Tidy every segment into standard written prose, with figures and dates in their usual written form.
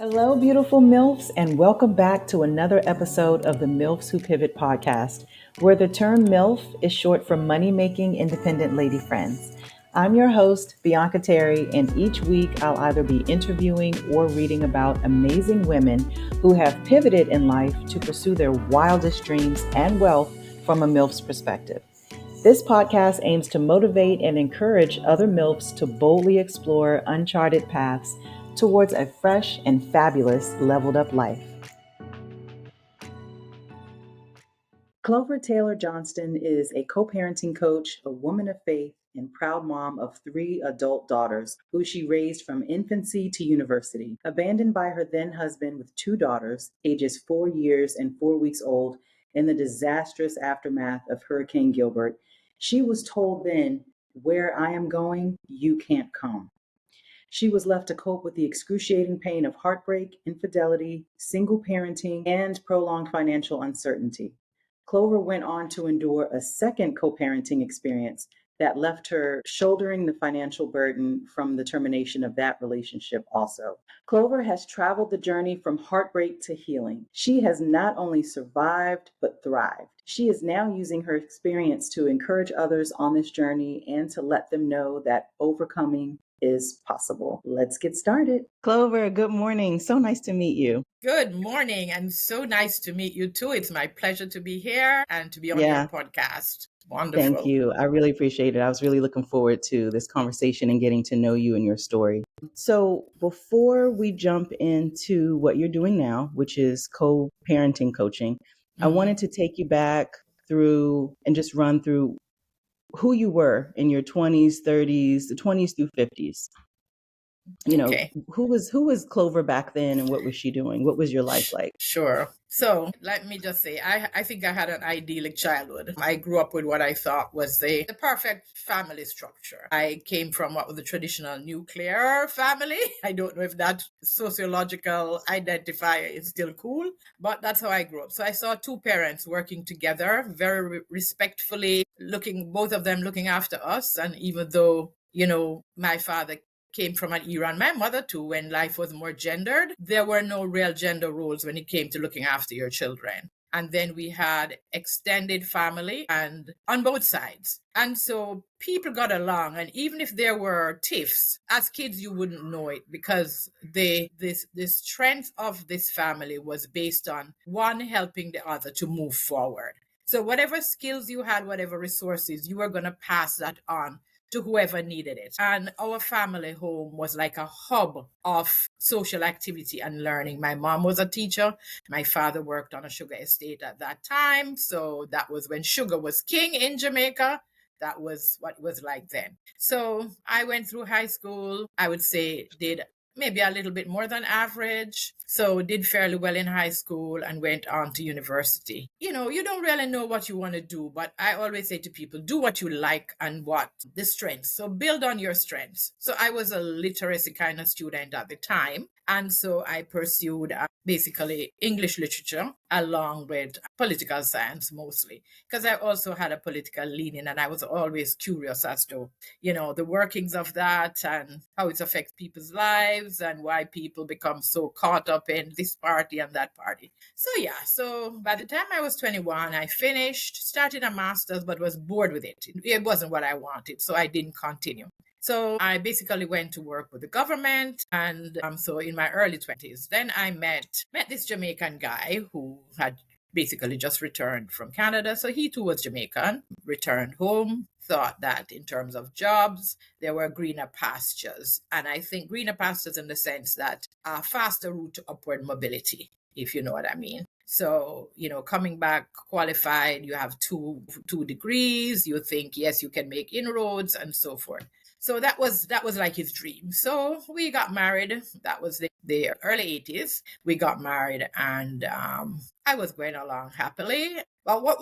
Hello, beautiful MILFs, and welcome back to another episode of the MILFs Who Pivot podcast, where the term MILF is short for Money Making Independent Lady Friends. I'm your host, Bianca Terry, and each week I'll either be interviewing or reading about amazing women who have pivoted in life to pursue their wildest dreams and wealth from a MILF's perspective. This podcast aims to motivate and encourage other MILFs to boldly explore uncharted paths towards a fresh and fabulous leveled up life. Clover Taylor Johnston is a co-parenting coach, a woman of faith, and proud mom of 3 adult daughters who she raised from infancy to university. Abandoned by her then husband with 2 daughters, ages 4 years and 4 weeks old, in the disastrous aftermath of Hurricane Gilbert, she was told then, "Where I am going, you can't come." She was left to cope with the excruciating pain of heartbreak, infidelity, single parenting, and prolonged financial uncertainty. Clover went on to endure a second co-parenting experience that left her shouldering the financial burden from the termination of that relationship also. Clover has traveled the journey from heartbreak to healing. She has not only survived, but thrived. She is now using her experience to encourage others on this journey and to let them know that overcoming is possible. Let's get started. Clover, good morning. So nice to meet you. Good morning, and so nice to meet you too. It's my pleasure to be here and to be on your podcast. Wonderful. Thank you. I really appreciate it. I was really looking forward to this conversation and getting to know you and your story. So before we jump into what you're doing now, which is co-parenting coaching, I wanted to take you back through and just run through who you were in your 20s, 30s, the 20s through 50s. You know, who was Clover back then, and what was she doing? What was your life like? Sure. So let me just say, I think I had an idyllic childhood. I grew up with what I thought was the perfect family structure. I came from what was the traditional nuclear family. I don't know if that sociological identifier is still cool, but that's how I grew up. So I saw 2 parents working together, very respectfully, both of them looking after us. And even though, my father came from an era, and my mother too, when life was more gendered, there were no real gender roles when it came to looking after your children. And then we had extended family and on both sides. And so people got along. And even if there were tiffs, as kids, you wouldn't know it because the strength of this family was based on one helping the other to move forward. So whatever skills you had, whatever resources, you were going to pass that on to whoever needed it. And our family home was like a hub of social activity and learning. My mom was a teacher. My father worked on a sugar estate at that time. So that was when sugar was king in Jamaica. That was what it was like then. So I went through high school, I would say did maybe a little bit more than average. So did fairly well in high school and went on to university. You don't really know what you want to do, but I always say to people, do what you like and what the strengths. So build on your strengths. So I was a literacy kind of student at the time. And so I pursued basically English literature along with political science mostly, because I also had a political leaning and I was always curious as to, the workings of that and how it affects people's lives and why people become so caught up in this party and that party. So by the time I was 21, I finished, started a master's, but was bored with it. It wasn't what I wanted, so I didn't continue. So I basically went to work with the government. And so in my early 20s, then I met this Jamaican guy who had basically just returned from Canada. So he too was Jamaican, returned home, thought that in terms of jobs, there were greener pastures. And I think greener pastures in the sense that a faster route to upward mobility, if you know what I mean. So, coming back qualified, you have two degrees, you think, yes, you can make inroads and so forth. So that was like his dream. So we got married. That was the early 80s. We got married and I was going along happily. But what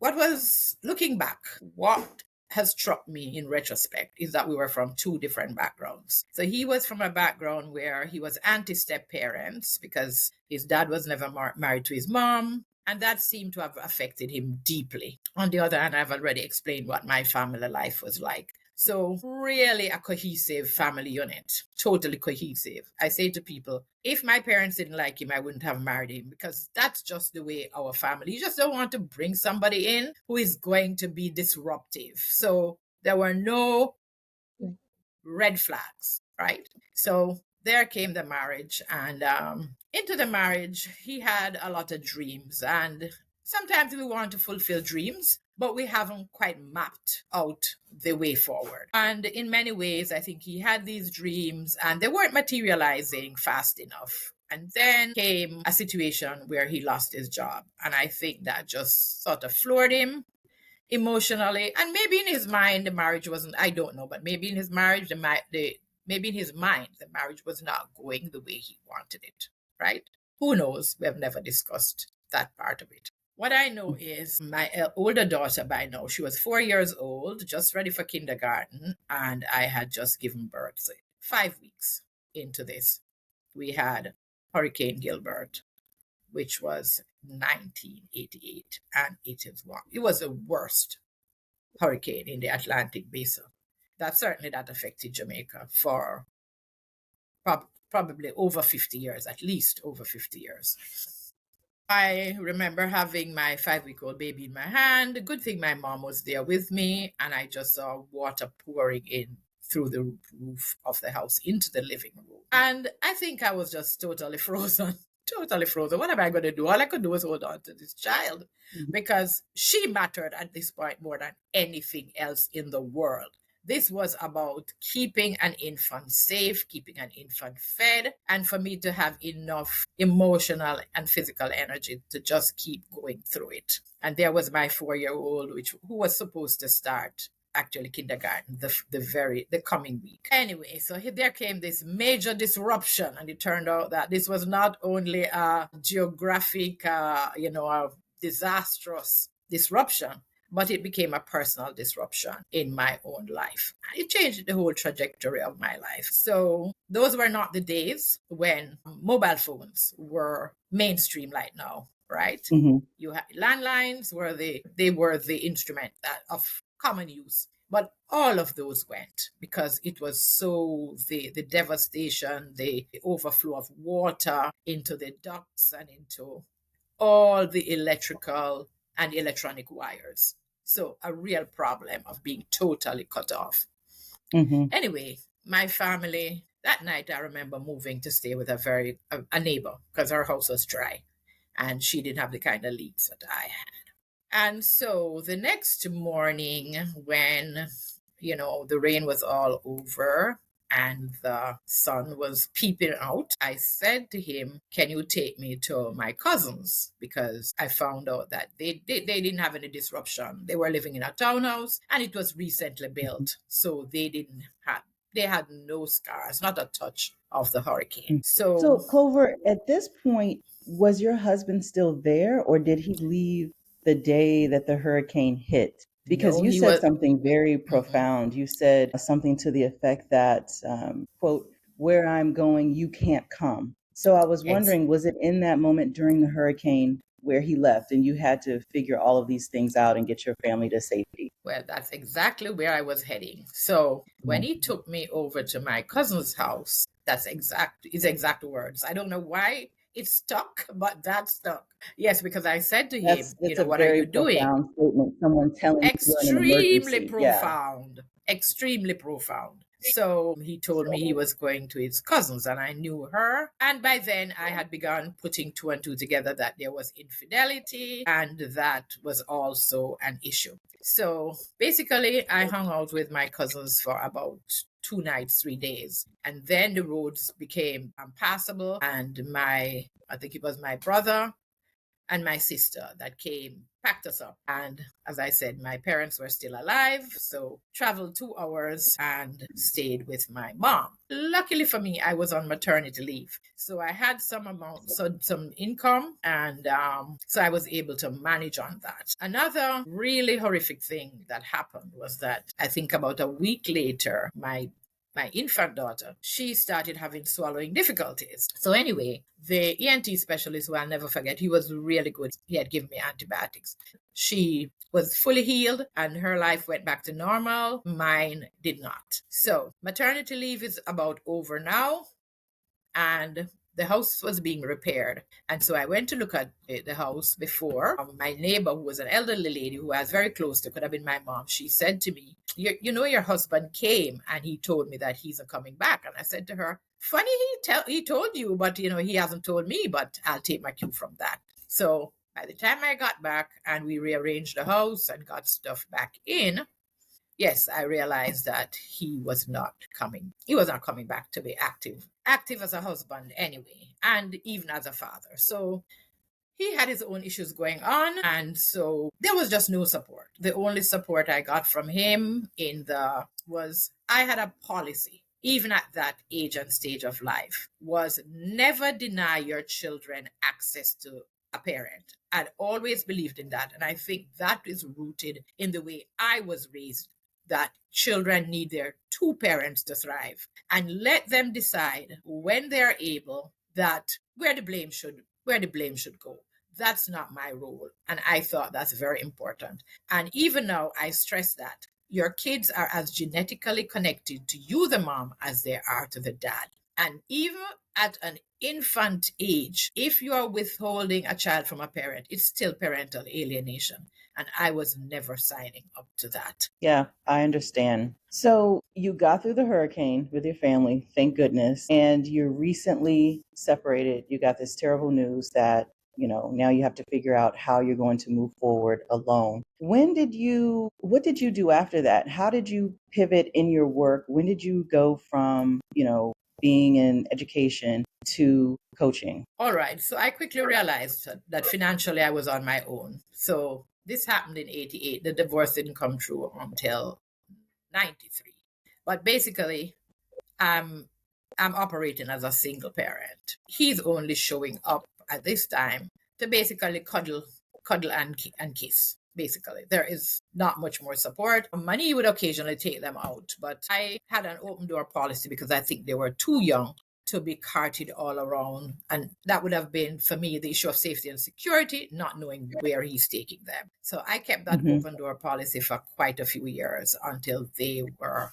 was, looking back, what has struck me in retrospect is that we were from 2 different backgrounds. So he was from a background where he was anti-step parents because his dad was never married to his mom. And that seemed to have affected him deeply. On the other hand, I've already explained what my family life was like. So really a cohesive family unit, totally cohesive. I say to people, if my parents didn't like him, I wouldn't have married him, because that's just the way our family, you just don't want to bring somebody in who is going to be disruptive. So there were no red flags, right? So there came the marriage, and into the marriage, he had a lot of dreams, and sometimes we want to fulfill dreams, but we haven't quite mapped out the way forward. And in many ways, I think he had these dreams, and they weren't materializing fast enough. And then came a situation where he lost his job, and I think that just sort of floored him emotionally, and maybe in his mind the marriage wasn't, I don't know, but maybe in his marriage maybe in his mind the marriage was not going the way he wanted it, right? Who knows? We have never discussed that part of it. What I know is my older daughter, by now she was 4 years old, just ready for kindergarten, and I had just given birth. So 5 weeks into this, we had Hurricane Gilbert, which was 1988, and it was the worst hurricane in the Atlantic basin. That affected Jamaica for probably over 50 years, at least over 50 years. I remember having my 5-week-old baby in my hand. The good thing my mom was there with me, and I just saw water pouring in through the roof of the house into the living room. And I think I was just totally frozen. Totally frozen. What am I going to do? All I could do was hold on to this child, because she mattered at this point more than anything else in the world. This was about keeping an infant safe, keeping an infant fed, and for me to have enough emotional and physical energy to just keep going through it. And there was my 4-year-old, who was supposed to start actually kindergarten the coming week. Anyway, so there came this major disruption, and it turned out that this was not only a geographic, a disastrous disruption, but it became a personal disruption in my own life. It changed the whole trajectory of my life. So those were not the days when mobile phones were mainstream like now, right? You had landlines were the instrument of common use. But all of those went because it was so the devastation, the overflow of water into the ducts and into all the electrical and electronic wires. So a real problem of being totally cut off. Anyway, my family, that night I remember moving to stay with a neighbor, because her house was dry and she didn't have the kind of leaks that I had. And so the next morning, when, the rain was all over and the sun was peeping out, I said to him, can you take me to my cousins? Because I found out that they didn't have any disruption. They were living in a townhouse and it was recently built. So they had no scars, not a touch of the hurricane. So, Clover, at this point, was your husband still there, or did he leave the day that the hurricane hit? Because No, you he said was. something very profound. You said something to the effect that, quote, where I'm going, you can't come. So I was wondering, was it in that moment during the hurricane where he left and you had to figure all of these things out and get your family to safety? Well, that's exactly where I was heading. So when he took me over to my cousin's house, that's his exact words. I don't know why it stuck, but that stuck. Yes, because I said to him, That's a what are very you doing? profound statement. Someone telling you you're in an Extremely emergency. Yeah. profound. Extremely profound. So he told me he was going to his cousins, and I knew her. And by then I had begun putting two and two together, that there was infidelity, and that was also an issue. So basically, I hung out with my cousins for about 2 nights, 3 days. And then the roads became impassable. And I think it was my brother and my sister that came, packed us up. And as I said, my parents were still alive, so traveled 2 hours and stayed with my mom. Luckily for me, I was on maternity leave, so I had some income, and so I was able to manage on that. Another really horrific thing that happened was that I think about a week later, my infant daughter, she started having swallowing difficulties. So anyway, the ENT specialist, who I'll never forget, he was really good. He had given me antibiotics. She was fully healed and her life went back to normal. Mine did not. So maternity leave is about over now, and the house was being repaired. And so I went to look at the house before. My neighbor, who was an elderly lady who was very close to, could have been my mom, she said to me, you know, your husband came and he told me that he's not coming back. And I said to her, funny, he told you, but you know, he hasn't told me, but I'll take my cue from that. So by the time I got back and we rearranged the house and got stuff back in, yes, I realized that he was not coming. He was not coming back to be active as a husband anyway, and even as a father. So he had his own issues going on, and so there was just no support. The only support I got from him was I had a policy, even at that age and stage of life, was never deny your children access to a parent. I'd always believed in that, and I think that is rooted in the way I was raised, that children need their two parents to thrive, and let them decide when they're able that where the blame should go. That's not my role. And I thought that's very important. And even now, I stress that your kids are as genetically connected to you, the mom, as they are to the dad. And even at an infant age, if you are withholding a child from a parent, it's still parental alienation. And I was never signing up to that. Yeah, I understand. So you got through the hurricane with your family, thank goodness, and you're recently separated. You got this terrible news that, you know, now you have to figure out how you're going to move forward alone. What did you do after that? How did you pivot in your work? When did you go from, you know, being in education to coaching? All right. So I quickly realized that financially I was on my own. So this happened in 88. The divorce didn't come true until 93. But basically, I'm operating as a single parent. He's only showing up at this time to basically cuddle and kiss. Basically, there is not much more support. Money would occasionally take them out, but I had an open door policy because I think they were too young to be carted all around. And that would have been, for me, the issue of safety and security, not knowing where he's taking them. So I kept that open door policy for quite a few years until they were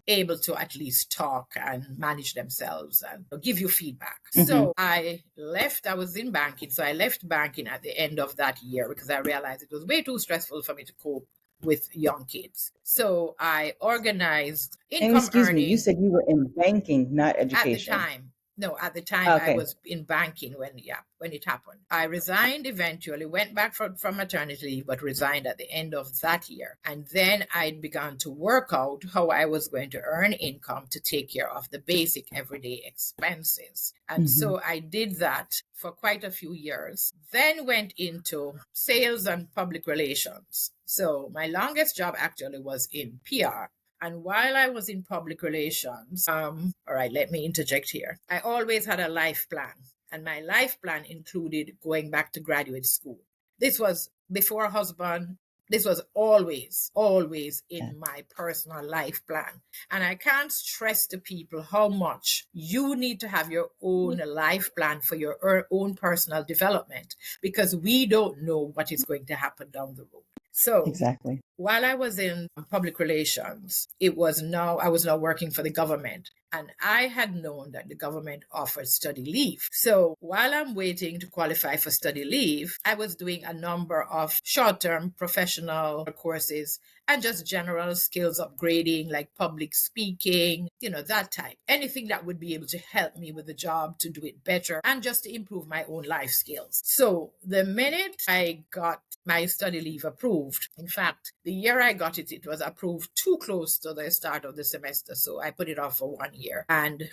able to at least talk and manage themselves and give you feedback. So I was in banking. So I left banking at the end of that year because I realized it was way too stressful for me to cope with young kids. So I organized income Excuse me, earning. you said you were in banking, not education. At the time. No, at the time I was in banking when it happened. I resigned eventually, went back from maternity leave, but resigned at the end of that year. And then I began to work out how I was going to earn income to take care of the basic everyday expenses. And so I did that for quite a few years, then went into sales and public relations. So my longest job actually was in PR. And while I was in public relations, all right, let me interject here. I always had a life plan, and my life plan included going back to graduate school. This was before husband. This was always in my personal life plan. And I can't stress to people how much you need to have your own life plan for your own personal development, because we don't know what is going to happen down the road. So exactly. While I was in public relations, I was now working for the government, and I had known that the government offered study leave. So while I'm waiting to qualify for study leave, I was doing a number of short-term professional courses and just general skills upgrading, like public speaking, that type. Anything that would be able to help me with the job to do it better and just to improve my own life skills. So the minute I got my study leave approved, in fact, the year I got it, it was approved too close to the start of the semester. So I put it off for 1 year. And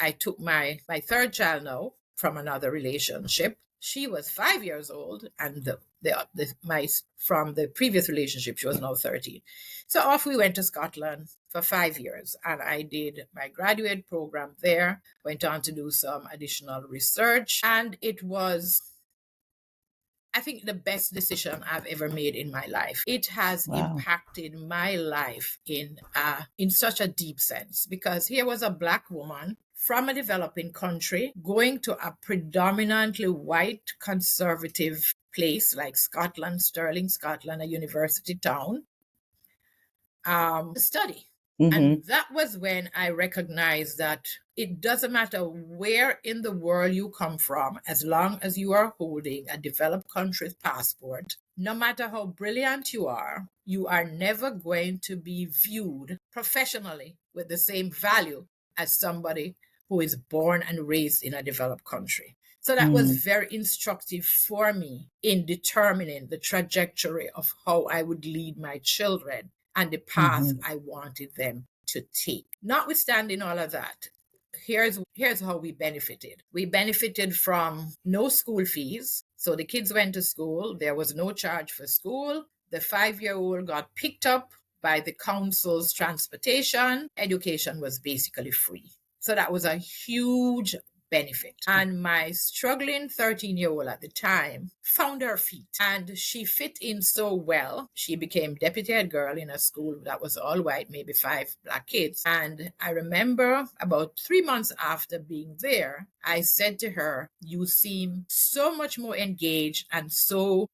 I took my third child now from another relationship. She was 5 years old, and from the previous relationship, she was now 13. So off we went to Scotland for 5 years, and I did my graduate program there, went on to do some additional research, and it was, I think, the best decision I've ever made in my life. It has impacted my life in such a deep sense, because here was a Black woman from a developing country going to a predominantly white conservative place like Scotland, Stirling, Scotland, a university town, to study. And that was when I recognized that it doesn't matter where in the world you come from, as long as you are holding a developed country's passport, no matter how brilliant you are never going to be viewed professionally with the same value as somebody who is born and raised in a developed country. So that was very instructive for me in determining the trajectory of how I would lead my children and the path I wanted them to take. Notwithstanding all of that, here's how we benefited. We benefited from no school fees. So the kids went to school. There was no charge for school. The 5-year-old got picked up by the council's transportation. Education was basically free. So that was a huge benefit. And my struggling 13-year-old at the time found her feet, and she fit in so well. She became deputy head girl in a school that was all white, maybe 5 black kids. And I remember about 3 months after being there, I said to her, "You seem so much more engaged and so,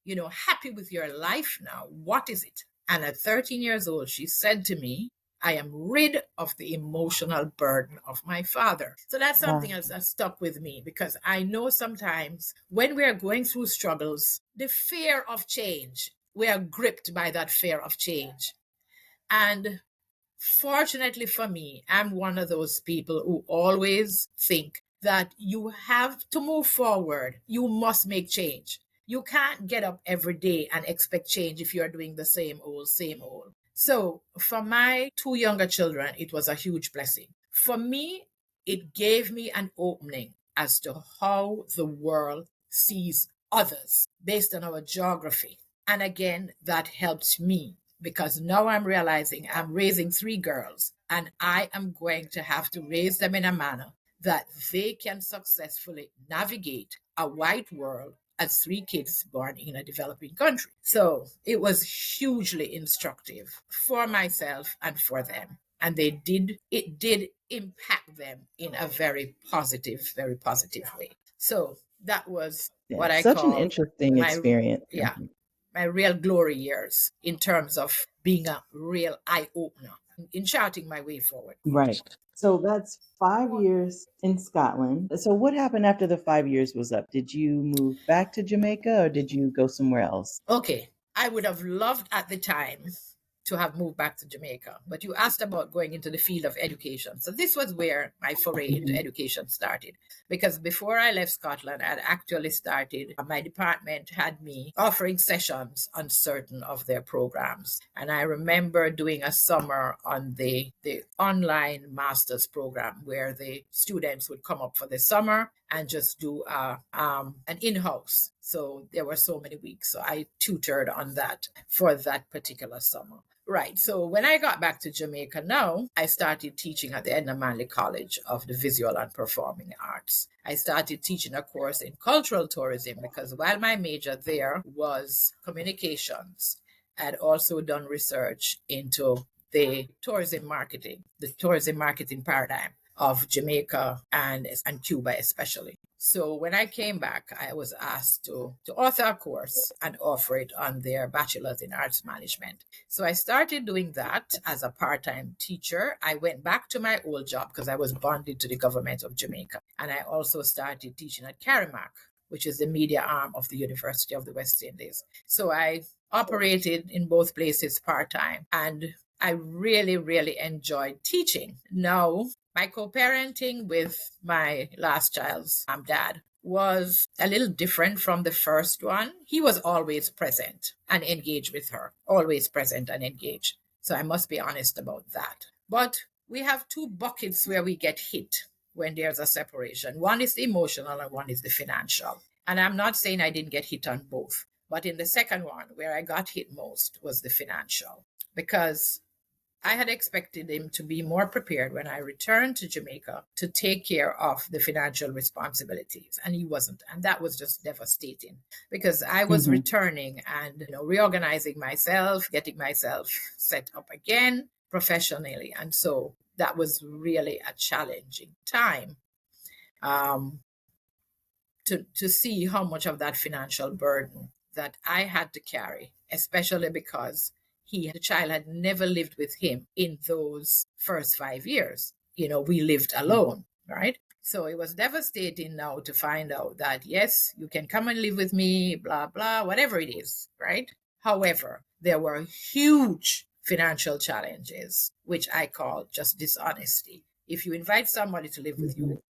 happy with your life now. What is it?" And at 13 years old, she said to me, "I am rid of the emotional burden of my father." So that's something else that stuck with me, because I know sometimes when we are going through struggles, the fear of change, we are gripped by that fear of change. And fortunately for me, I'm one of those people who always think that you have to move forward. You must make change. You can't get up every day and expect change if you're doing the same old, same old. So for my 2 younger children, it was a huge blessing. For me, it gave me an opening as to how the world sees others based on our geography. And again, that helped me, because now I'm realizing I'm raising 3 girls, and I am going to have to raise them in a manner that they can successfully navigate a white world as 3 kids born in a developing country. So it was hugely instructive for myself and for them. And it did impact them in a very positive way. So that was what I such an call interesting experience. my real glory years in terms of being a real eye opener in charting my way forward. Right. So that's 5 years in Scotland. So what happened after the 5 years was up? Did you move back to Jamaica or did you go somewhere else? Okay. I would have loved at the time to have moved back to Jamaica, but you asked about going into the field of education. So this was where my foray into education started, because before I left Scotland, I had actually started, my department had me offering sessions on certain of their programs. And I remember doing a summer on the online master's program where the students would come up for the summer and just do an in-house. So there were so many weeks. So I tutored on that for that particular summer. Right. So when I got back to Jamaica now, I started teaching at the Edna Manley College of the Visual and Performing Arts. I started teaching a course in cultural tourism, because while my major there was communications, I'd also done research into the tourism marketing paradigm of Jamaica and Cuba especially. So when I came back, I was asked to author a course and offer it on their Bachelor's in Arts Management. So I started doing that as a part-time teacher. I went back to my old job because I was bonded to the government of Jamaica. And I also started teaching at Carimac, which is the media arm of the University of the West Indies. So I operated in both places part-time, and I really, really enjoyed teaching. Now, my co-parenting with my last child's dad was a little different from the first one. He was always present and engaged with her, always present and engaged. So I must be honest about that. But we have 2 buckets where we get hit when there's a separation. One is the emotional and one is the financial. And I'm not saying I didn't get hit on both. But in the second one, where I got hit most was the financial, because I had expected him to be more prepared when I returned to Jamaica to take care of the financial responsibilities, and he wasn't. And that was just devastating, because I was returning and reorganizing myself, getting myself set up again professionally. And so that was really a challenging time to see how much of that financial burden that I had to carry, especially because the child had never lived with him in those first 5 years. We lived alone, right? So it was devastating now to find out that, yes, you can come and live with me, blah, blah, whatever it is, right? However, there were huge financial challenges, which I call just dishonesty. If you invite somebody to live with you,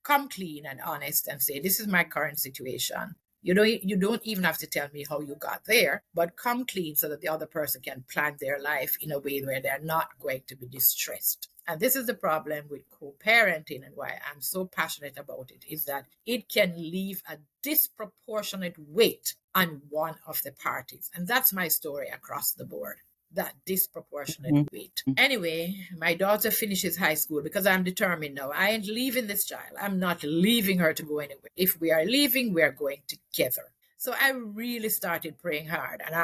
come clean and honest and say, this is my current situation. You don't even have to tell me how you got there, but come clean so that the other person can plan their life in a way where they're not going to be distressed. And this is the problem with co-parenting, and why I'm so passionate about it, is that it can leave a disproportionate weight on one of the parties. And that's my story across the board. That disproportionate weight. Anyway, my daughter finishes high school because I'm determined now. I ain't leaving this child. I'm not leaving her to go anywhere. If we are leaving, we are going together. So I really started praying hard, and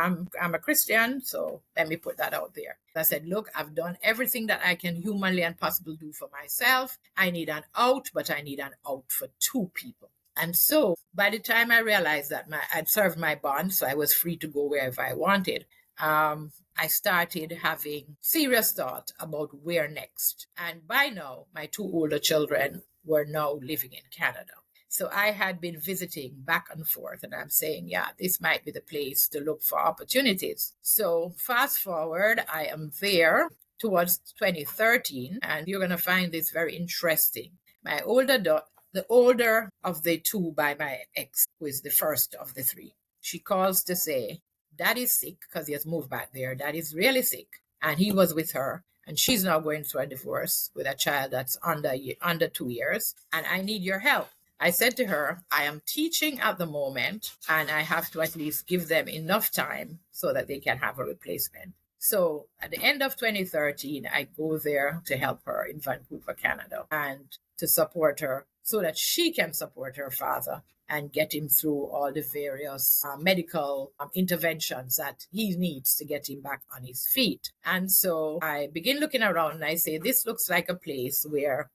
I'm a Christian, so let me put that out there. I said, look, I've done everything that I can humanly and possibly do for myself. I need an out, but I need an out for two people. And so by the time I realized that I'd served my bond, so I was free to go wherever I wanted, I started having serious thought about where next. And by now, my two older children were now living in Canada. So I had been visiting back and forth, and I'm saying, yeah, this might be the place to look for opportunities. So fast forward, I am there towards 2013, and you're going to find this very interesting. My older daughter, the older of the two by my ex, who is the first of the three, she calls to say, Daddy's sick because he has moved back there. Daddy's really sick. And he was with her. And she's now going through a divorce with a child that's under 2 years. And I need your help. I said to her, I am teaching at the moment, and I have to at least give them enough time so that they can have a replacement. So at the end of 2013, I go there to help her in Vancouver, Canada, and to support her so that she can support her father and get him through all the various medical interventions that he needs to get him back on his feet. And so I begin looking around, and I say, this looks like a place where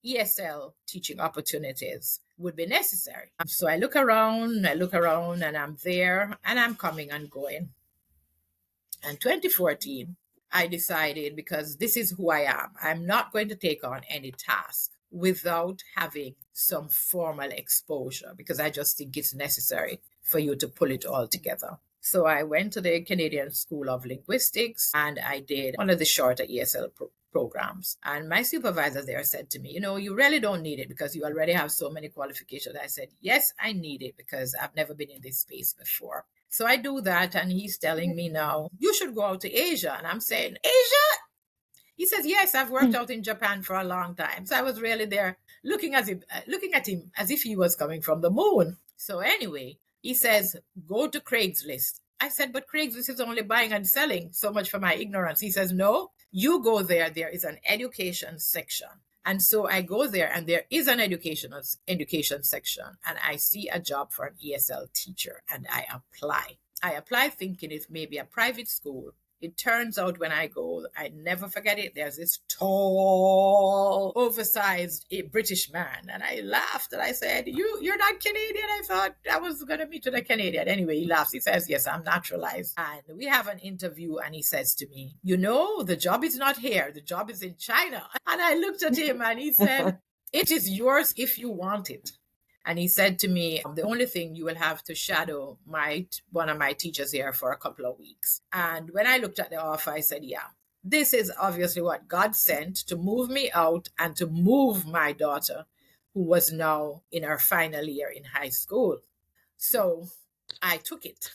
ESL teaching opportunities would be necessary. So I look around, and I'm there, and I'm coming and going. And 2014, I decided, because this is who I am, I'm not going to take on any task without having some formal exposure, because I just think it's necessary for you to pull it all together. So I went to the Canadian School of Linguistics, and I did one of the shorter ESL programs. And my supervisor there said to me, you really don't need it because you already have so many qualifications. I said, yes, I need it because I've never been in this space before. So I do that, and he's telling me now, you should go out to Asia. And I'm saying, Asia? He says, yes, I've worked out in Japan for a long time. So I was really there looking at him as if he was coming from the moon. So anyway, he says, go to Craigslist. I said, but Craigslist is only buying and selling. So much for my ignorance. He says, no, you go there. There is an education section. And so I go there, and there is an education section, and I see a job for an ESL teacher, and I apply. I apply thinking it's maybe a private school. It turns out when I go, I never forget it, there's this tall, oversized British man. And I laughed, and I said, you're not Canadian? I thought I was going to meet with a Canadian. Anyway, he laughs. He says, yes, I'm naturalized. And we have an interview, and he says to me, the job is not here. The job is in China. And I looked at him, and he said, it is yours if you want it. And he said to me, the only thing, you will have to shadow one of my teachers here for a couple of weeks. And when I looked at the offer, I said, yeah, this is obviously what God sent to move me out and to move my daughter, who was now in her final year in high school. So I took it.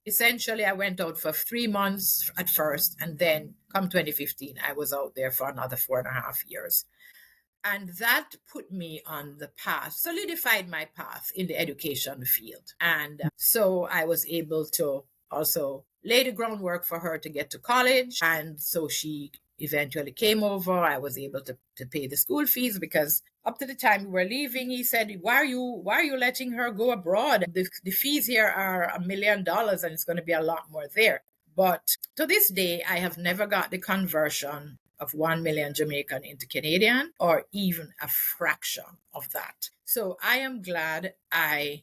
Essentially, I went out for 3 months at first, and then come 2015, I was out there for another 4.5 years. And that put me on the path, solidified my path in the education field. And so I was able to also lay the groundwork for her to get to college. And so she eventually came over. I was able to pay the school fees, because up to the time we were leaving, he said, why are you letting her go abroad? The fees here are $1 million, and it's going to be a lot more there. But to this day, I have never got the conversion of 1 million Jamaican into Canadian, or even a fraction of that. So I am glad I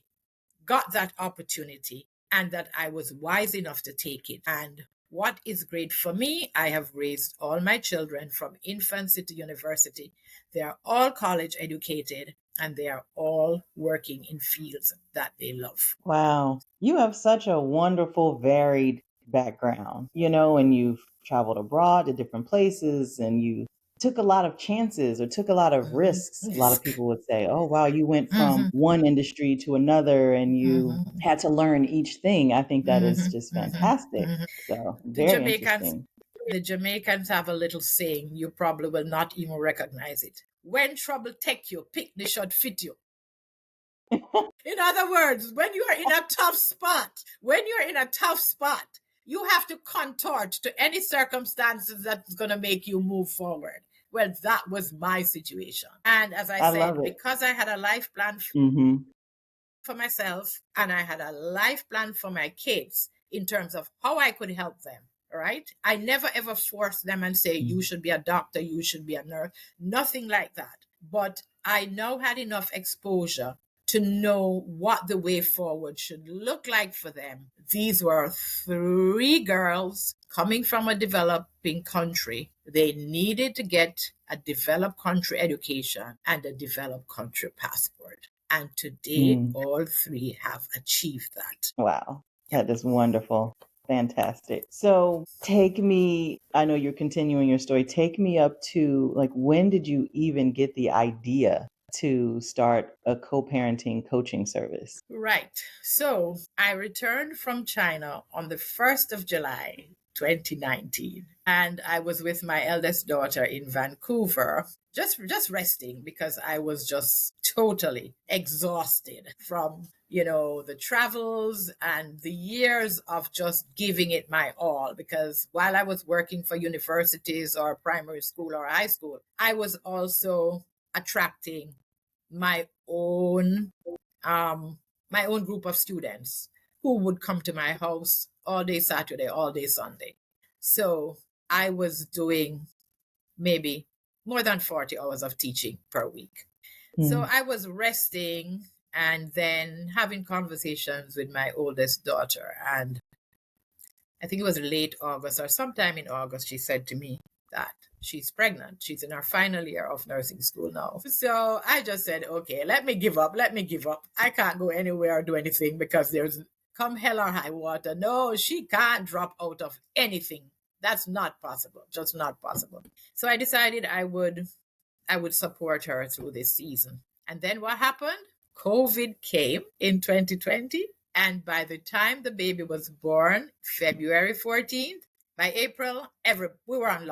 got that opportunity and that I was wise enough to take it. And what is great for me, I have raised all my children from infancy to university. They are all college educated and they are all working in fields that they love. Wow. You have such a wonderful, varied background, and you've traveled abroad to different places and you took a lot of chances or took a lot of risks. A lot of people would say, oh, wow, you went from one industry to another and you had to learn each thing. I think that is just fantastic. So The very Jamaicans, interesting. the Jamaicans have a little saying, you probably will not even recognize it. When trouble take you, pick the shot fit you. In other words, when you are in a tough spot, you have to contort to any circumstances that's going to make you move forward. Well, that was my situation. And as I said, love it. because I had a life plan for myself and I had a life plan for my kids in terms of how I could help them, right? I never ever forced them and say, you should be a doctor, you should be a nurse, nothing like that. But I now had enough exposure to know what the way forward should look like for them. These were 3 girls coming from a developing country. They needed to get a developed country education and a developed country passport. And today, all 3 have achieved that. Wow. That is wonderful. Fantastic. So I know you're continuing your story. Take me up to when did you even get the idea to start a co-parenting coaching service? Right. So I returned from China on the 1st of July, 2019. And I was with my eldest daughter in Vancouver, just resting because I was just totally exhausted from, the travels and the years of just giving it my all. Because while I was working for universities or primary school or high school, I was also attracting my own group of students who would come to my house all day Saturday, all day Sunday. So I was doing maybe more than 40 hours of teaching per week. So I was resting and then having conversations with my oldest daughter. And I think it was late August or sometime in August, she said to me that she's pregnant. She's in her final year of nursing school now. So I just said, okay, let me give up. I can't go anywhere or do anything because there's come hell or high water. No, she can't drop out of anything. That's not possible. Just not possible. So I decided I would support her through this season. And then what happened? COVID came in 2020. And by the time the baby was born, February 14th, by April, we were on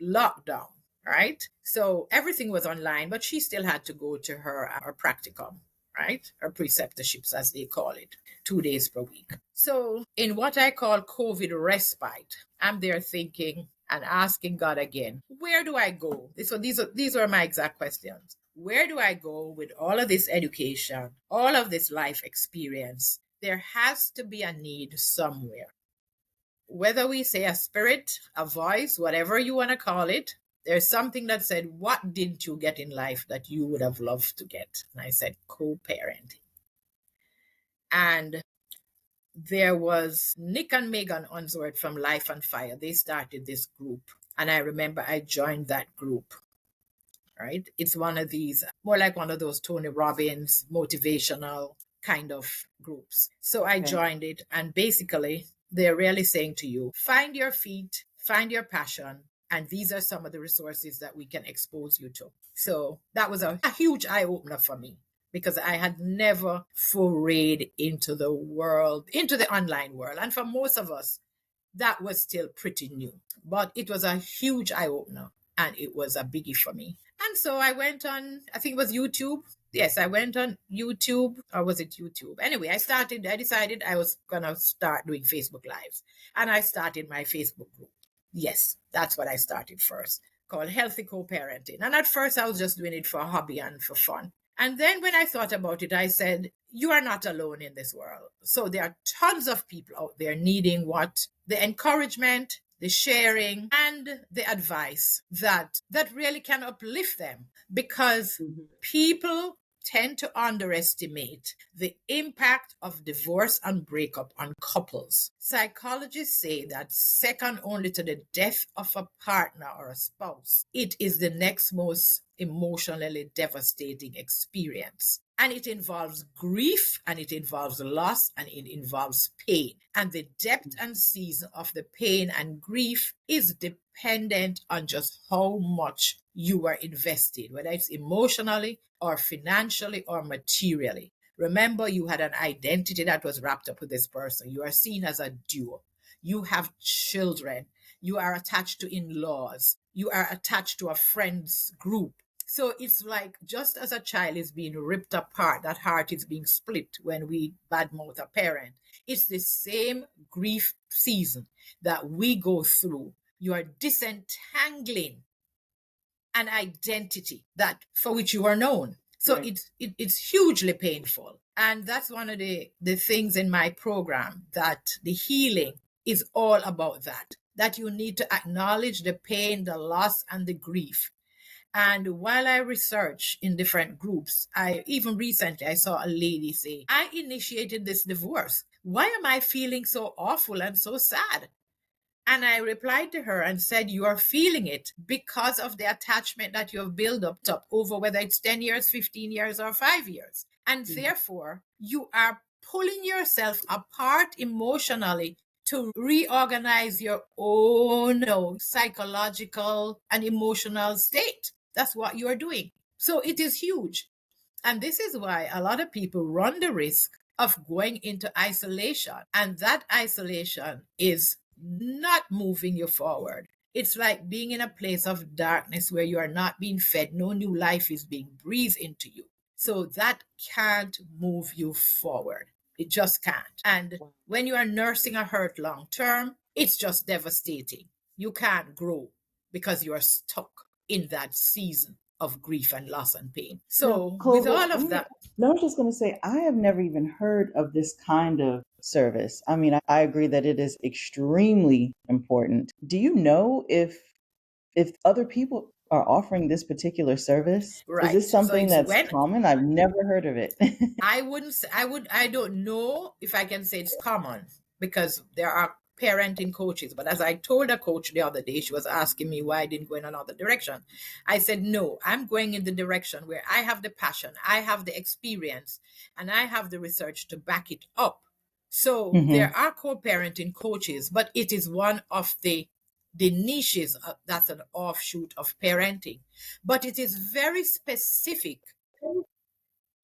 lockdown, right? So everything was online, but she still had to go to her practicum, right? Her preceptorships, as they call it, 2 days per week. So in what I call COVID respite, I'm there thinking and asking God again, where do I go? So these are my exact questions. Where do I go with all of this education, all of this life experience? There has to be a need somewhere. Whether we say a spirit, a voice, whatever you want to call it, there's something that said, what didn't you get in life that you would have loved to get? And I said, co-parenting. And there was Nick and Megan Unsworth from Life on Fire. They started this group. And I remember I joined that group, right? It's one of these, more like one of those Tony Robbins motivational kind of groups. So I joined it, and basically they're really saying to you, find your feet, find your passion, and these are some of the resources that we can expose you to. So that was a huge eye-opener for me because I had never forayed into the world, into the online world. And for most of us, that was still pretty new. But it was a huge eye-opener, and it was a biggie for me. And so I went on, I think it was YouTube. Yes, I went on YouTube, or was it YouTube? Anyway, I decided I was going to start doing Facebook Lives. And I started my Facebook group. Yes, that's what I started first, called Healthy Co-Parenting. And at first I was just doing it for a hobby and for fun. And then when I thought about it, I said, you are not alone in this world. So there are tons of people out there needing the encouragement, the sharing, and the advice that really can uplift them, because people tend to underestimate the impact of divorce and breakup on couples. Psychologists say that second only to the death of a partner or a spouse, it is the next most emotionally devastating experience. And it involves grief, and it involves loss, and it involves pain. And the depth and season of the pain and grief is dependent on just how much you are invested, whether it's emotionally or financially or materially. Remember, you had an identity that was wrapped up with this person. You are seen as a duo. You have children. You are attached to in-laws. You are attached to a friend's group. So it's like, just as a child is being ripped apart, that heart is being split when we badmouth a parent. It's the same grief season that we go through. You are disentangling an identity that for which you are known. So Right. it's hugely painful. And that's one of the things in my program, that the healing is all about that you need to acknowledge the pain, the loss, and the grief. And while I research in different groups, even recently I saw a lady say, I initiated this divorce. Why am I feeling so awful and so sad? And I replied to her and said, you are feeling it because of the attachment that you have built up over whether it's 10 years, 15 years, or 5 years. And therefore, you are pulling yourself apart emotionally to reorganize your own psychological and emotional state. That's what you are doing. So it is huge. And this is why a lot of people run the risk of going into isolation. And that isolation is not moving you forward. It's like being in a place of darkness where you are not being fed, no new life is being breathed into you. So that can't move you forward. It just can't. And when you are nursing a hurt long term, it's just devastating. You can't grow because you are stuck in that season of grief and loss and pain. So, with Clover, all of that, no, I was just going to say, I have never even heard of this kind of service. I mean, I agree that it is extremely important. Do you know if other people are offering this particular service? Is right. this So, something it's that's when common? I've never heard of it. I wouldn't say, I don't know if I can say it's common, because there are parenting coaches. But as I told a coach the other day, she was asking me why I didn't go in another direction. I said, no, I'm going in the direction where I have the passion, I have the experience, and I have the research to back it up. So Hmm. there are co-parenting coaches, but it is one of the niches that's an offshoot of parenting. But it is very specific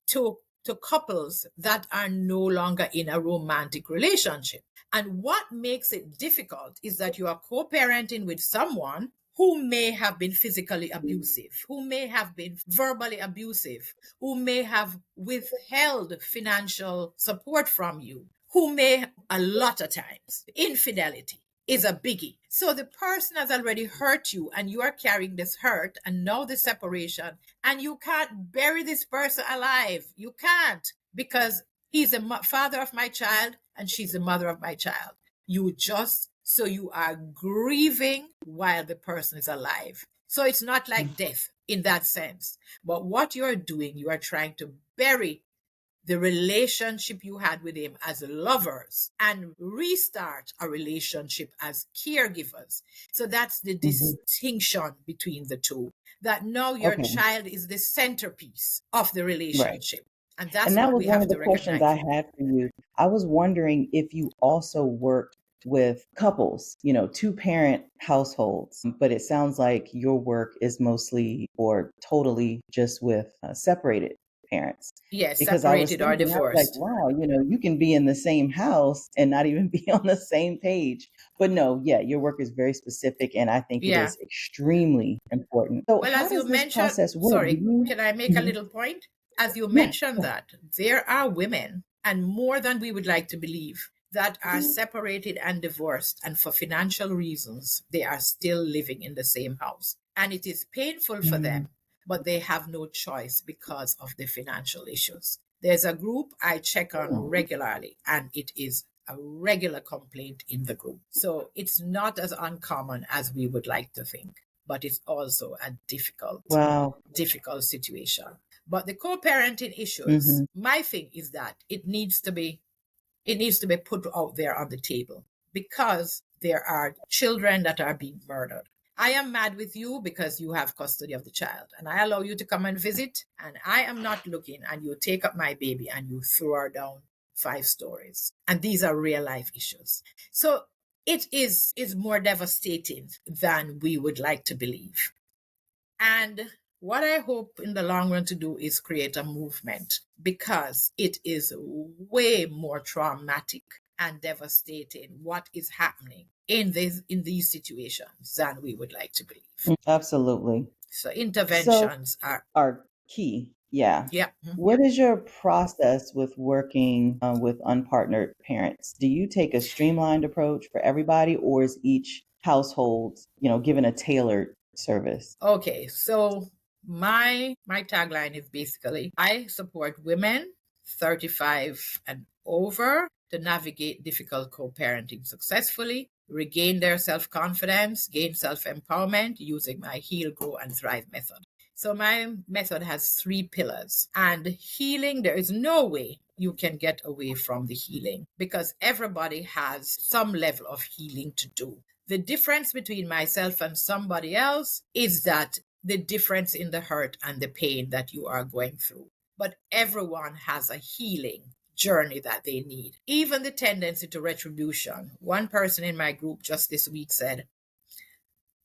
to couples that are no longer in a romantic relationship. And what makes it difficult is that you are co-parenting with someone who may have been physically abusive, who may have been verbally abusive, who may have withheld financial support from you, who may, a lot of times, infidelity is a biggie. So the person has already hurt you, and you are carrying this hurt, and now the separation, and you can't bury this person alive. You can't, because he's the father of my child and she's the mother of my child. So you are grieving while the person is alive. So it's not like death in that sense. But what you're doing, you are trying to bury the relationship you had with him as lovers and restart a relationship as caregivers. So that's the Hmm. distinction between the two, that now your Okay, child is the centerpiece of the right. relationship. And And that's that what was we one have of the to questions recognize. I had for you. I was wondering if you also worked with couples, two parent households, but it sounds like your work is mostly or totally just with separated parents. Yes, Because I was separated or thinking, I was like, divorced. wow, you can be in the same house and not even be on the same page. But no, yeah, your work is very specific, and I think it Yeah. is extremely important. So, Well, how as you does this mentioned, process work? Do sorry, you? can I make a Mhm. little point? As you Yeah, mentioned, yeah. that there are women, and more than we would like to believe, that are separated and divorced, and for financial reasons, they are still living in the same house. And it is painful for Mm. them, but they have no choice because of the financial issues. There's a group I check on regularly, and it is a regular complaint in the group. So it's not as uncommon as we would like to think, but it's also a difficult Wow. difficult situation. But the co-parenting issues, my thing is that it needs to be put out there on the table, because there are children that are being murdered. I am mad with you because you have custody of the child, and I allow you to come and visit, and I am not looking, and you take up my baby and you throw her down 5 stories. And these are real life issues. So it is more devastating than we would like to believe. And what I hope in the long run to do is create a movement, because it is way more traumatic and devastating what is happening in these situations than we would like to believe. Absolutely. So interventions are key. Yeah. Yeah. What is your process with working with unpartnered parents? Do you take a streamlined approach for everybody, or is each household, given a tailored service? Okay, so my tagline is basically, I support women 35 and over to navigate difficult co-parenting successfully, regain their self-confidence, gain self-empowerment using my Heal, Grow, and Thrive method. So my method has 3 pillars. And healing, there is no way you can get away from the healing, because everybody has some level of healing to do. The difference between myself and somebody else is that the difference in the hurt and the pain that you are going through. But everyone has a healing journey that they need. Even the tendency to retribution. One person in my group just this week said,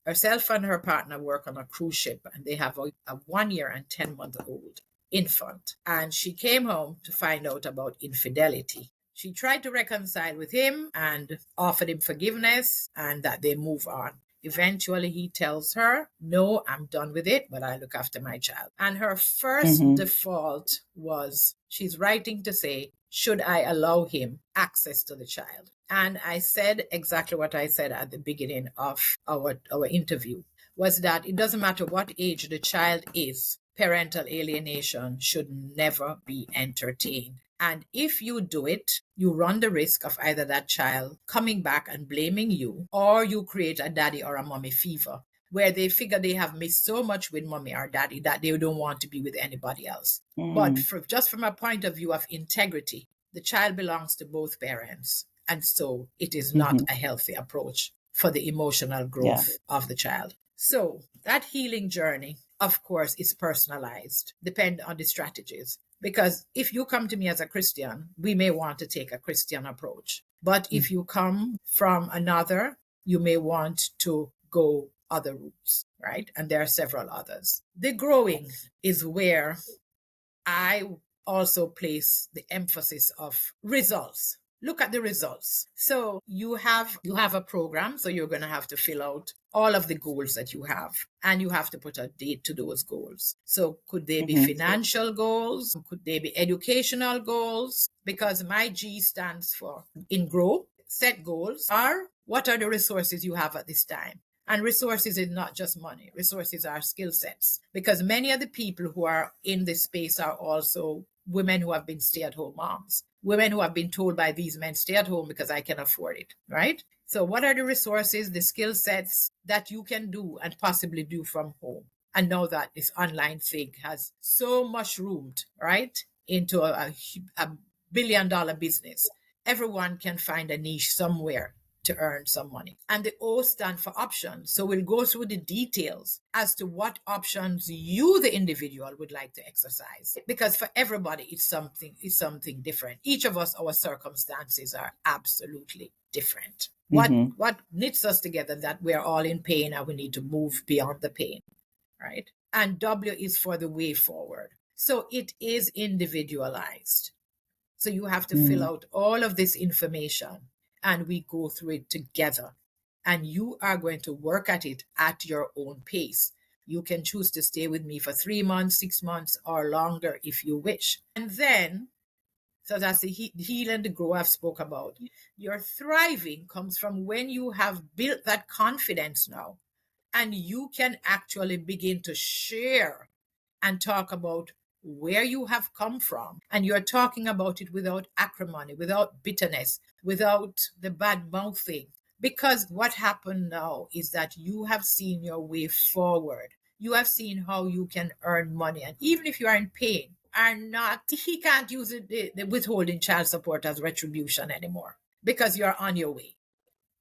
herself and her partner work on a cruise ship, and they have a 1 year and 10-month-old infant. And she came home to find out about infidelity. She tried to reconcile with him and offered him forgiveness, and that they move on. Eventually, he tells her, no, I'm done with it, but I look after my child. And her first default was, she's writing to say, should I allow him access to the child? And I said exactly what I said at the beginning of our interview, was that it doesn't matter what age the child is, parental alienation should never be entertained. And if you do it, you run the risk of either that child coming back and blaming you, or you create a daddy or a mommy fever, where they figure they have missed so much with mommy or daddy that they don't want to be with anybody else. But just from a point of view of integrity, the child belongs to both parents. And so it is not a healthy approach for the emotional growth of the child. So that healing journey, of course, is personalized, depend on the strategies. Because if you come to me as a Christian, we may want to take a Christian approach. But if you come from another, you may want to go other routes, right? And there are several others. The growing is where I also place the emphasis of results. Look at the results. So you have a program, so you're going to have to fill out all of the goals that you have, and you have to put a date to those goals. So could they be financial goals? Could they be educational goals? Because my G stands for in grow, set goals are, what are the resources you have at this time? And resources is not just money. Resources are skill sets, because many of the people who are in this space are also women who have been stay-at-home moms, women who have been told by these men, stay at home because I can afford it, right? So what are the resources, the skill sets that you can do and possibly do from home? And now that this online thing has so mushroomed, right, into a $1 billion business, everyone can find a niche somewhere to earn some money. And the O stand for options. So we'll go through the details as to what options you, the individual, would like to exercise. Because for everybody, it's something different. Each of us, our circumstances are absolutely different. What knits us together, that we're all in pain and we need to move beyond the pain, right? And W is for the way forward. So it is individualized. So you have to fill out all of this information, and we go through it together. And you are going to work at it at your own pace. You can choose to stay with me for 3 months, 6 months, or longer if you wish. And then, so that's the heal and the grow I've spoke about. Your thriving comes from when you have built that confidence now, and you can actually begin to share and talk about where you have come from. And you're talking about it without acrimony, without bitterness, without the bad mouthing. Because what happened now is that you have seen your way forward. You have seen how you can earn money. And even if you are in pain, he can't use it, the withholding child support as retribution anymore because you're on your way,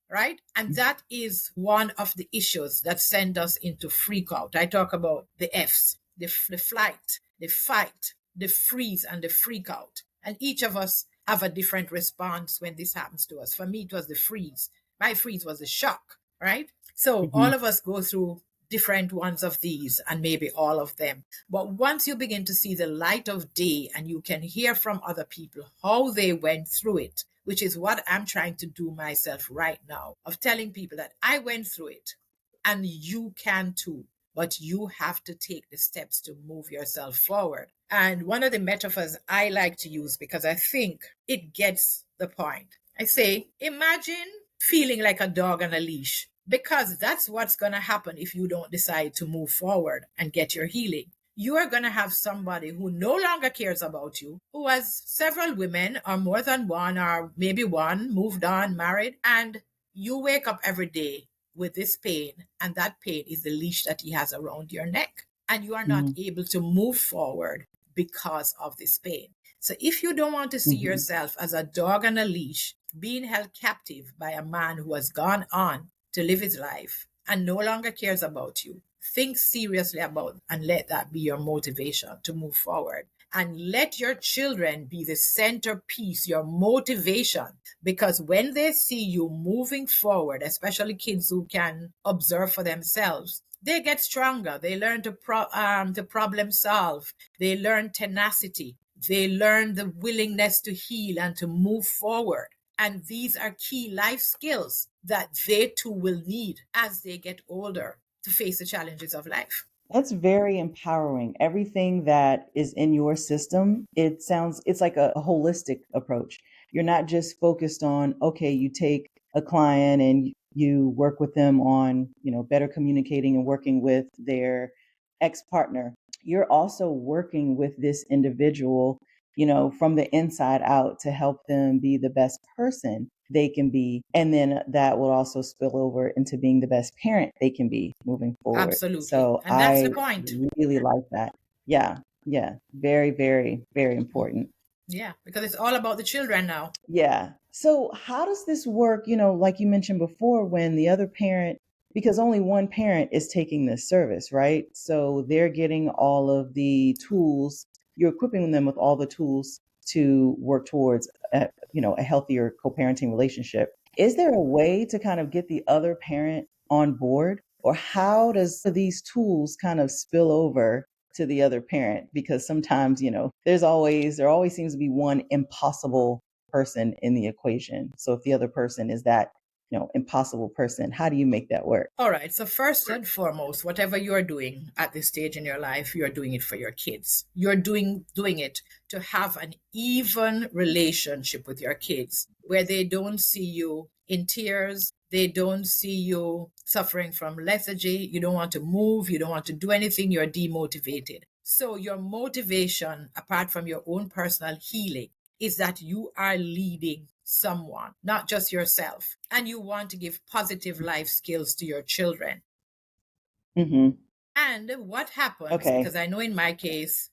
right? And that is one of the issues that send us into freak out. I talk about the F's, the flight, the fight, the freeze, and the freak out. And each of us have a different response when this happens to us. For me, it was the freeze. My freeze was the shock, right? So Mm-hmm. all of us go through different ones of these and maybe all of them. But once you begin to see the light of day and you can hear from other people how they went through it, which is what I'm trying to do myself right now, of telling people that I went through it and you can too, but you have to take the steps to move yourself forward. And one of the metaphors I like to use, because I think it gets the point, I say, imagine feeling like a dog on a leash, because that's what's going to happen if you don't decide to move forward and get your healing. You are going to have somebody who no longer cares about you, who has several women or more than one, or maybe one, moved on, married, and you wake up every day with this pain, and that pain is the leash that he has around your neck, and you are not able to move forward because of this pain. So if you don't want to see Mm-hmm. yourself as a dog on a leash, being held captive by a man who has gone on to live his life and no longer cares about you, think seriously about and let that be your motivation to move forward. And let your children be the centerpiece, your motivation, because when they see you moving forward, especially kids who can observe for themselves, they get stronger. They learn to problem solve. They learn tenacity. They learn the willingness to heal and to move forward. And these are key life skills that they too will need as they get older to face the challenges of life. That's very empowering. Everything that is in your system, it's like a holistic approach. You're not just focused on, okay, you take a client and you work with them on, better communicating and working with their ex-partner. You're also working with this individual, from the inside out to help them be the best person they can be. And then that will also spill over into being the best parent they can be moving forward. Absolutely. So And that's the I point. really like that. Yeah. Yeah. Very, very, very important. Yeah, because it's all about the children now. Yeah. So how does this work, like you mentioned before, when the other parent, because only one parent is taking this service, right? So they're getting all of the tools, you're equipping them with all the tools to work towards a healthier co-parenting relationship. Is there a way to kind of get the other parent on board, or how does these tools kind of spill over to the other parent? Because sometimes, there always seems to be one impossible person in the equation. So if the other person is that, impossible person, how do you make that work? All right. So first and foremost, whatever you're doing at this stage in your life, you're doing it for your kids. You're doing it to have an even relationship with your kids where they don't see you in tears. They don't see you suffering from lethargy. You don't want to move. You don't want to do anything. You're demotivated. So your motivation, apart from your own personal healing, is that you are leading someone, not just yourself, and you want to give positive life skills to your children. Mm-hmm. And what happens, Okay. because I know in my case,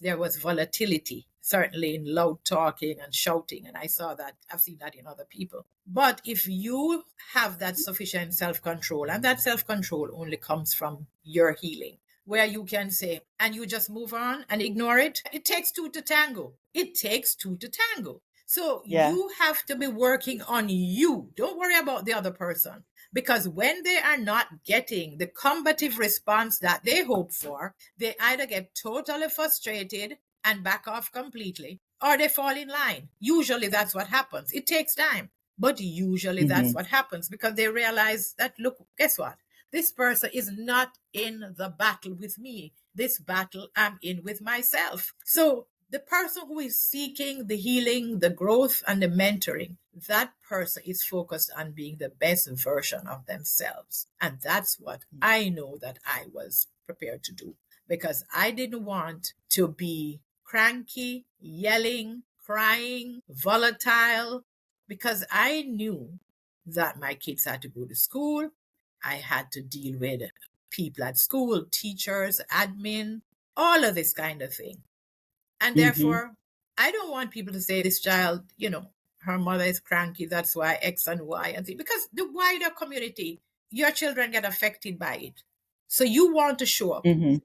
there was volatility, certainly in loud talking and shouting. And I've seen that in other people. But if you have that sufficient self control, and that self control only comes from your healing, where you can say, and you just move on and ignore it, it takes two to tango. It takes two to tango. So Yeah. you have to be working on you. Don't worry about the other person. Because when they are not getting the combative response that they hope for, they either get totally frustrated and back off completely, or they fall in line. Usually that's what happens. It takes time, but usually that's Mm-hmm. what happens because they realize that, look, guess what? This person is not in the battle with me. This battle I'm in with myself. So the person who is seeking the healing, the growth, and the mentoring, that person is focused on being the best version of themselves. And that's what I know that I was prepared to do because I didn't want to be cranky, yelling, crying, volatile, because I knew that my kids had to go to school. I had to deal with people at school, teachers, admin, all of this kind of thing. And Mm-hmm. therefore, I don't want people to say this child, her mother is cranky, that's why X and Y and Z. Because the wider community, your children get affected by it. So you want to show up Mm-hmm.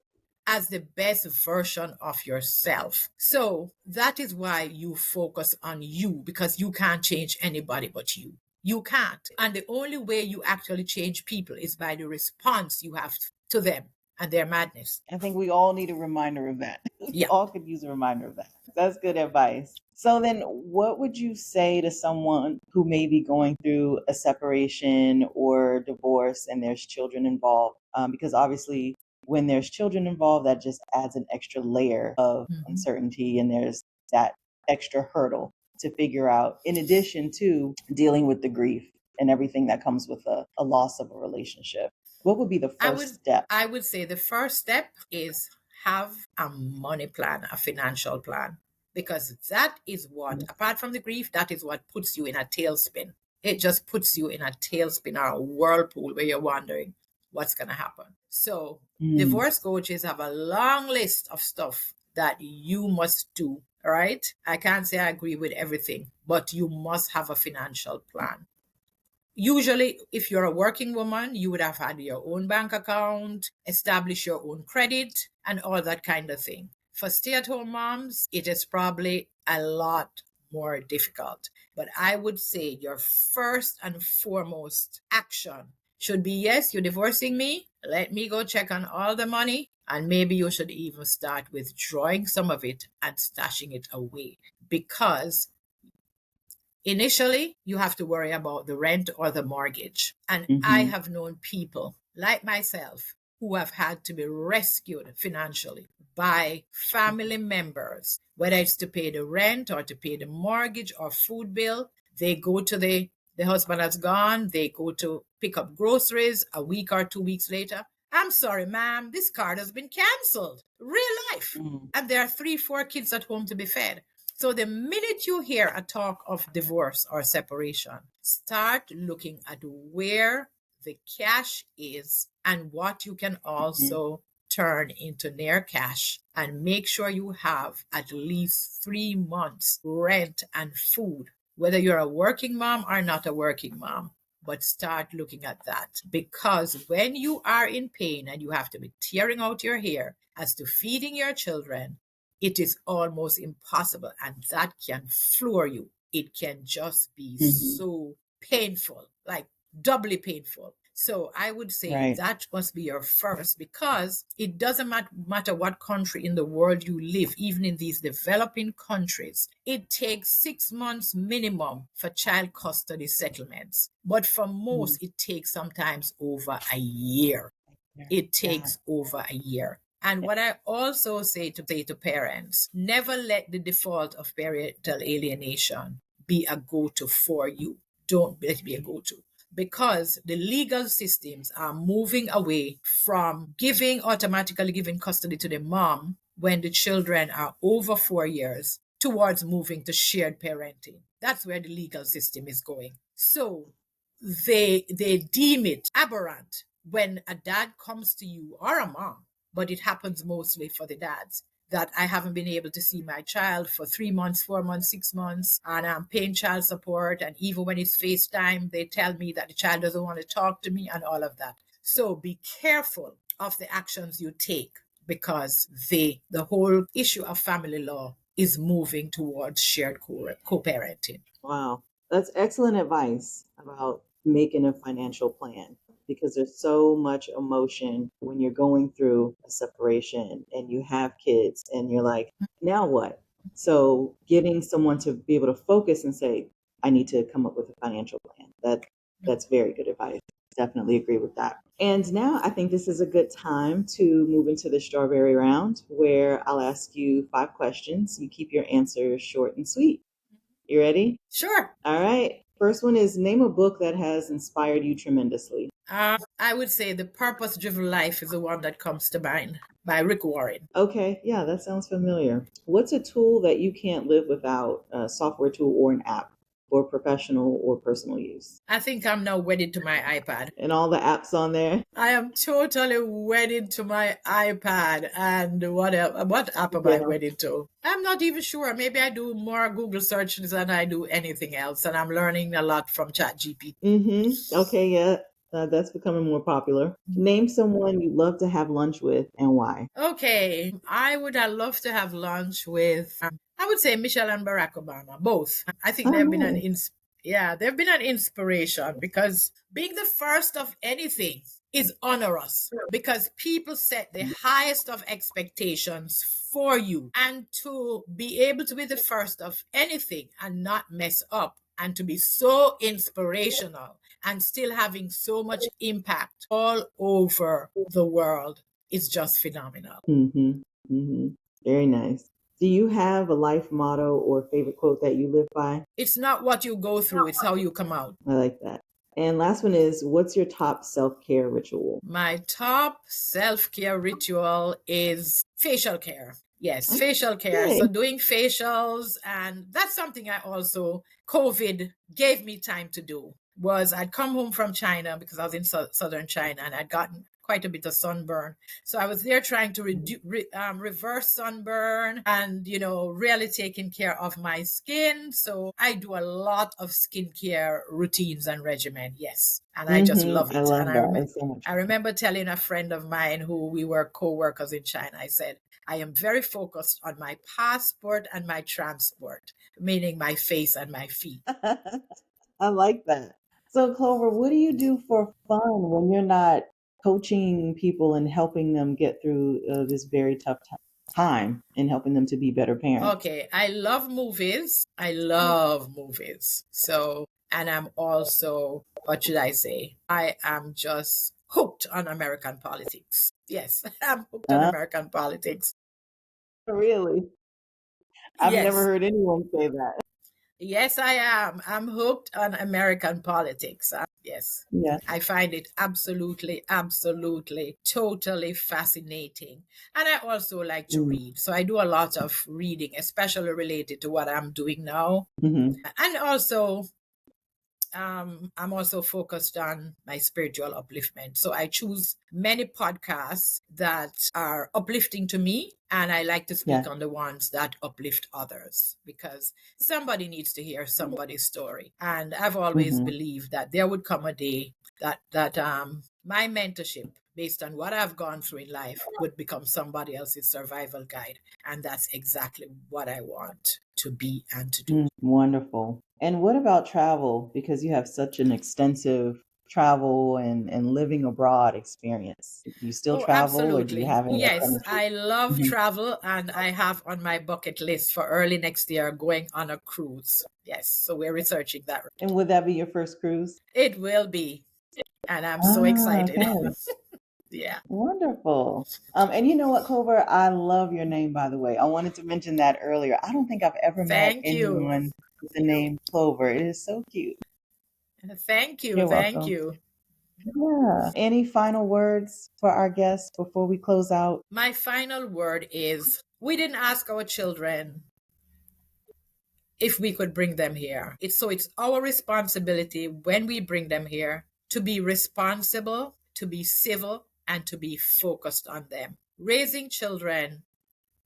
as the best version of yourself. So that is why you focus on you, because you can't change anybody but you. You can't. And the only way you actually change people is by the response you have to them and their madness. I think we all need a reminder of that. We Yeah. all could use a reminder of that. That's good advice. So then what would you say to someone who may be going through a separation or divorce and there's children involved? Because obviously when there's children involved, that just adds an extra layer of uncertainty, and there's that extra hurdle to figure out, in addition to dealing with the grief and everything that comes with a loss of a relationship. What would be the first step? I would say the first step is have a money plan, a financial plan, because that is what, apart from the grief, that is what puts you in a tailspin. It just puts you in a tailspin or a whirlpool where you're wondering what's going to happen. So divorce coaches have a long list of stuff that you must do. All right. I can't say I agree with everything, but you must have a financial plan. Usually, if you're a working woman, you would have had your own bank account, establish your own credit, and all that kind of thing. For stay-at-home moms, it is probably a lot more difficult. But I would say your first and foremost action should be, yes, you're divorcing me. Let me go check on all the money. And maybe you should even start withdrawing some of it and stashing it away. Because initially, you have to worry about the rent or the mortgage. And I have known people like myself who have had to be rescued financially by family members, whether it's to pay the rent or to pay the mortgage or food bill. They go to the husband has gone, they go to pick up groceries a week or 2 weeks later. I'm sorry, ma'am, this card has been canceled. Real life. And there are 3-4 kids at home to be fed. So the minute you hear a talk of divorce or separation, start looking at where the cash is and what you can also turn into near cash, and make sure you have at least 3 months rent and food, whether you're a working mom or not a working mom. But start looking at that, because when you are in pain and you have to be tearing out your hair as to feeding your children, it is almost impossible, and that can floor you. It can just be so painful, like doubly painful. So I would say that must be your first, because it doesn't matter what country in the world you live, even in these developing countries, it takes 6 months minimum for child custody settlements. But for most, it takes sometimes over a year. It takes over a year. And what I also say to parents, never let the default of parental alienation be a go-to for you. Don't let it be a go-to. Because the legal systems are moving away from automatically giving custody to the mom when the children are over 4 years, towards moving to shared parenting. That's where the legal system is going. So they deem it aberrant when a dad comes to you, or a mom, but it happens mostly for the dads, that I haven't been able to see my child for 3 months, 4 months, 6 months, and I'm paying child support. And even when it's FaceTime, they tell me that the child doesn't want to talk to me and all of that. So be careful of the actions you take, because the whole issue of family law is moving towards shared co-parenting. Wow. That's excellent advice about making a financial plan, because there's so much emotion when you're going through a separation and you have kids and you're like, now what? So getting someone to be able to focus and say, I need to come up with a financial plan. That's very good advice. Definitely agree with that. And now I think this is a good time to move into the strawberry round, where I'll ask you 5 questions. You keep your answers short and sweet. You ready? Sure. All right. First one is, name a book that has inspired you tremendously. I would say The Purpose-Driven Life is the one that comes to mind, by Rick Warren. Okay. Yeah, that sounds familiar. What's a tool that you can't live without, a software tool or an app? for professional or personal use? I think I'm now wedded to my iPad. And all the apps on there? I am totally wedded to my iPad. And what app am I Yeah. wedded to? I'm not even sure. Maybe I do more Google searches than I do anything else. And I'm learning a lot from ChatGPT. Okay, yeah. That's becoming more popular. Name someone you'd love to have lunch with and why. Okay, I would have loved to have lunch with, I would say Michelle and Barack Obama, both. I think Oh, they've been nice. they've been an inspiration because being the first of anything is onerous because people set the highest of expectations for you. And to be able to be the first of anything and not mess up and to be so inspirational and still having so much impact all over the world is just phenomenal. Very nice. Do you have a life motto or favorite quote that you live by? It's not what you go through, it's how you come out. I like that. And last one is, what's your top self-care ritual? My top self-care ritual is facial care. Yes, facial care. Okay. So doing facials, and that's something I also, COVID gave me time to do, was I'd come home from China because I was in southern China and I'd gotten quite a bit of sunburn. So I was there trying to reverse sunburn and, really taking care of my skin. So I do a lot of skincare routines and regimen. Yes. And I just love it. I love and that. I remember telling a friend of mine who we were co-workers in China, I said, I am very focused on my passport and my transport, meaning my face and my feet. I like that. So, Clover, what do you do for fun when you're not coaching people and helping them get through this very tough time and helping them to be better parents? Okay, I love movies. I love movies. So, and I'm also, what should I say? I am just hooked on American politics. Yes, I'm hooked on American politics. Really? I've never Yes. heard anyone say that. Yes, I am. I'm hooked on American politics. Yes. Yeah. I find it absolutely, absolutely, totally fascinating. And I also like to read. So I do a lot of reading, especially related to what I'm doing now. And also, I'm also focused on my spiritual upliftment. So I choose many podcasts that are uplifting to me, and I like to speak on the ones that uplift others because somebody needs to hear somebody's story. And I've always believed that there would come a day that my mentorship, based on what I've gone through in life, would become somebody else's survival guide. And that's exactly what I want to be and to do. Wonderful. And what about travel? Because you have such an extensive travel and living abroad experience. Do you still travel or do you Absolutely. have any Yes, alternatives? I love travel, and I have on my bucket list for early next year going on a cruise. Yes, so we're researching that. And would that be your first cruise? It will be, and I'm so excited. Okay. Yeah. Wonderful. And you know what, Clover? I love your name, by the way. I wanted to mention that earlier. I don't think I've ever met Thank you. anyone with the name Clover. It is so cute. Thank you. You're Thank welcome. you. Yeah. Any final words for our guests before we close out? My final word is we didn't ask our children if we could bring them here. It's our responsibility when we bring them here to be responsible, to be civil, and to be focused on them. Raising children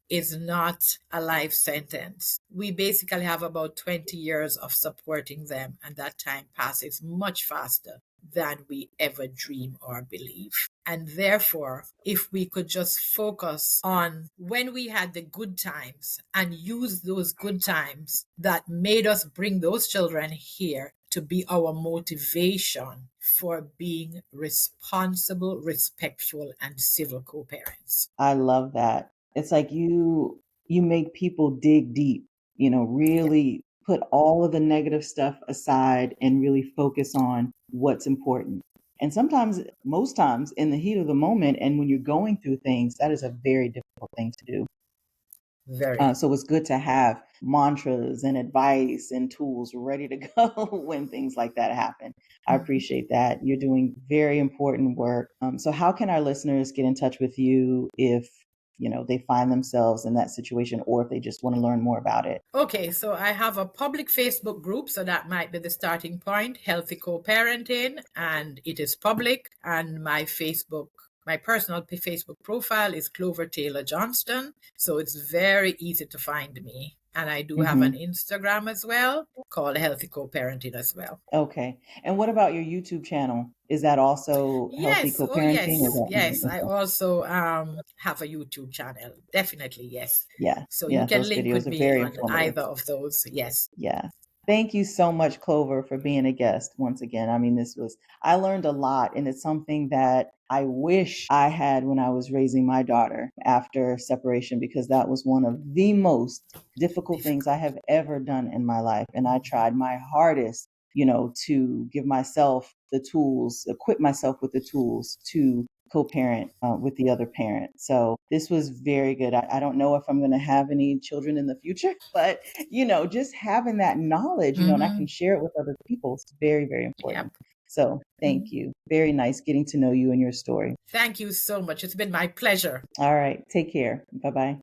is not a life sentence. We basically have about 20 years of supporting them, and that time passes much faster than we ever dream or believe. And therefore, if we could just focus on when we had the good times and use those good times that made us bring those children here to be our motivation for being responsible, respectful, and civil co-parents. I love that. It's like you make people dig deep, really put all of the negative stuff aside and really focus on what's important. And sometimes, most times, in the heat of the moment and when you're going through things, that is a very difficult thing to do. Very. So it's good to have mantras and advice and tools ready to go when things like that happen. I appreciate that. You're doing very important work. So how can our listeners get in touch with you if they find themselves in that situation, or if they just want to learn more about it? Okay, so I have a public Facebook group, so that might be the starting point, Healthy Co-Parenting, and it is public. And my personal Facebook profile is Clover Taylor Johnston, so it's very easy to find me. And I do have an Instagram as well called Healthy Co-Parenting as well. Okay. And what about your YouTube channel? Is that also Healthy Yes. Co-Parenting? Yes. I also have a YouTube channel. Definitely, yes. Yeah. So Yeah. you can Those link videos with are me very on informative. either of those. Yes. Yeah. Thank you so much, Clover, for being a guest once again. I mean, I learned a lot, and it's something that I wish I had when I was raising my daughter after separation, because that was one of the most difficult things I have ever done in my life. And I tried my hardest, to give myself the tools, equip myself with the tools to co-parent with the other parent. So this was very good. I don't know if I'm going to have any children in the future, but just having that knowledge, and I can share it with other people. It's very, very important. Yep. So thank you. Very nice getting to know you and your story. Thank you so much. It's been my pleasure. All right. Take care. Bye-bye.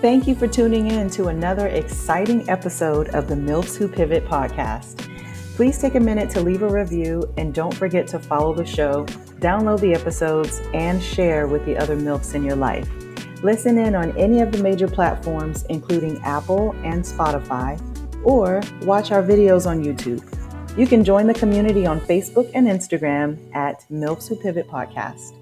Thank you for tuning in to another exciting episode of the MILFs Who Pivot podcast. Please take a minute to leave a review, and don't forget to follow the show, download the episodes, and share with the other MILFs in your life. Listen in on any of the major platforms, including Apple and Spotify, or watch our videos on YouTube. You can join the community on Facebook and Instagram at MILFs Who Pivot Podcast.